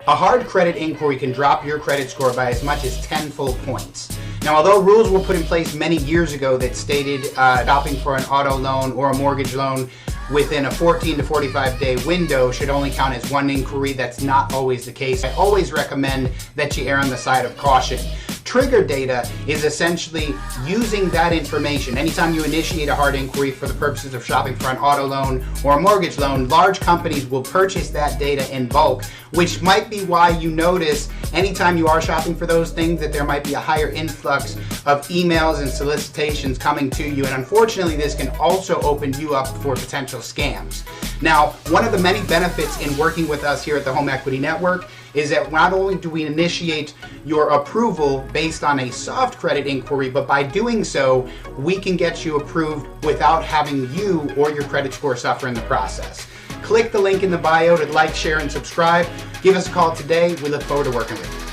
A hard credit inquiry can drop your credit score by as much as 10 full points. Now, although rules were put in place many years ago that stated shopping for an auto loan or a mortgage loan within a 14 to 45 day window should only count as one inquiry, that's not always the case. I always recommend that you err on the side of caution. Trigger data is essentially using that information. Anytime you initiate a hard inquiry for the purposes of shopping for an auto loan or a mortgage loan, large companies will purchase that data in bulk, which might be why you notice anytime you are shopping for those things that there might be a higher influx of emails and solicitations coming to you. And unfortunately, this can also open you up for potential scams. Now, one of the many benefits in working with us here at the Home Equity Network is that not only do we initiate your approval based on a soft credit inquiry, but by doing so, we can get you approved without having you or your credit score suffer in the process. Click the link in the bio to like, share, and subscribe. Give us a call today. We look forward to working with you.